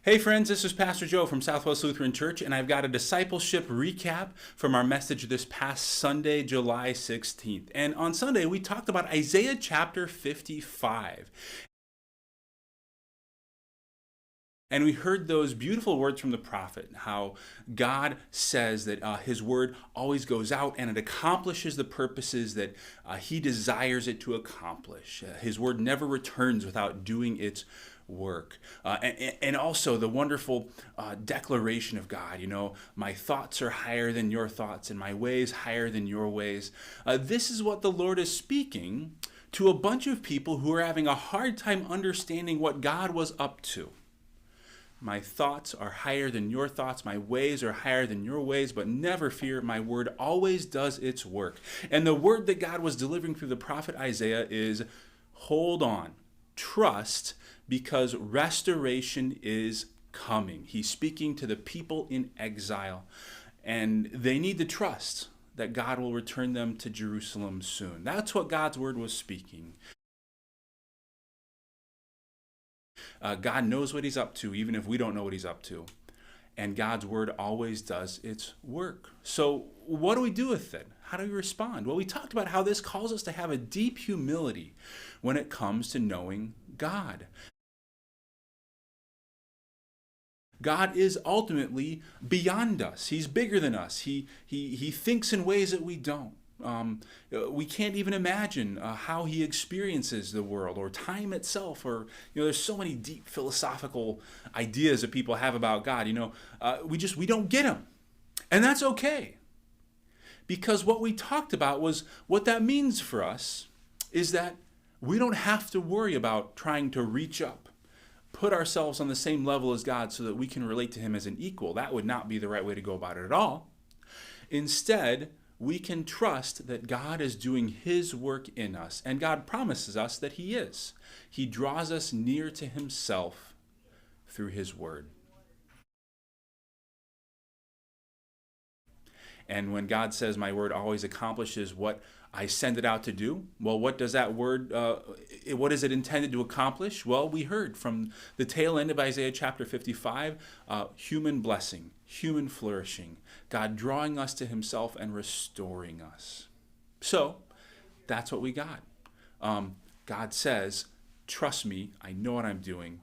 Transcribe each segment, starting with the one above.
Hey friends, this is Pastor Joe from Southwest Lutheran Church, and I've got a discipleship recap from our message this past Sunday, July 16th. And on Sunday, we talked about Isaiah chapter 55. And we heard those beautiful words from the prophet, how God says that his word always goes out and it accomplishes the purposes that he desires it to accomplish. His word never returns without doing its work. And also the wonderful declaration of God, my thoughts are higher than your thoughts and my ways higher than your ways. This is what the Lord is speaking to a bunch of people who are having a hard time understanding what God was up to. My thoughts are higher than your thoughts. My ways are higher than your ways, but never fear, my word always does its work. And the word that God was delivering through the prophet Isaiah is, hold on, trust, because restoration is coming. He's speaking to the people in exile, and they need to trust that God will return them to Jerusalem soon. That's what God's word was speaking. God knows what he's up to, even if we don't know what he's up to. And God's word always does its work. So what do we do with it? How do we respond? Well, we talked about how this calls us to have a deep humility when it comes to knowing God. God is ultimately beyond us. He's bigger than us. He thinks in ways that we don't. We can't even imagine how he experiences the world or time itself, or there's so many deep philosophical ideas that people have about God. We don't get him, and that's okay, because what we talked about was what that means for us is that we don't have to worry about trying to reach up, put ourselves on the same level as God so that we can relate to him as an equal. That would not be the right way to go about it at all. Instead, we can trust that God is doing his work in us, and God promises us that he is. He draws us near to himself through his word. And when God says my word always accomplishes what I send it out to do, well, what does that word, what is it intended to accomplish? Well, we heard from the tail end of Isaiah chapter 55, human blessing, human flourishing, God drawing us to himself and restoring us. So that's what we got. God says, trust me, I know what I'm doing.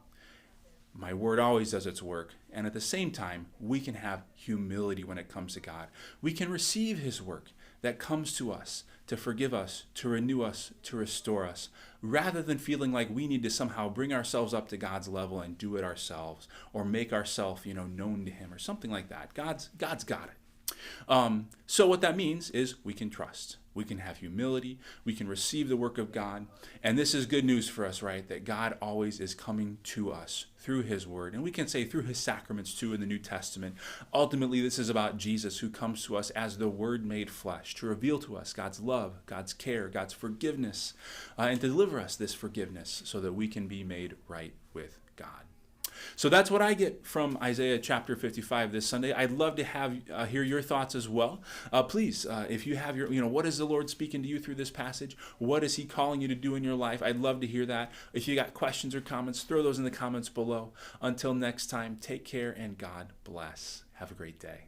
My word always does its work. And at the same time, we can have humility when it comes to God. We can receive his work that comes to us to forgive us, to renew us, to restore us, rather than feeling like we need to somehow bring ourselves up to God's level and do it ourselves, or make ourselves, known to him, or something like that. God's got it. So what that means is we can trust. We can have humility. We can receive the work of God. And this is good news for us, right? That God always is coming to us through his word. And we can say through his sacraments too in the New Testament. Ultimately, this is about Jesus, who comes to us as the word made flesh to reveal to us God's love, God's care, God's forgiveness, and to deliver us this forgiveness so that we can be made right with God. So that's what I get from Isaiah chapter 55 this Sunday. I'd love to have hear your thoughts as well. Please, if you have your, what is the Lord speaking to you through this passage? What is he calling you to do in your life? I'd love to hear that. If you got questions or comments, throw those in the comments below. Until next time, take care and God bless. Have a great day.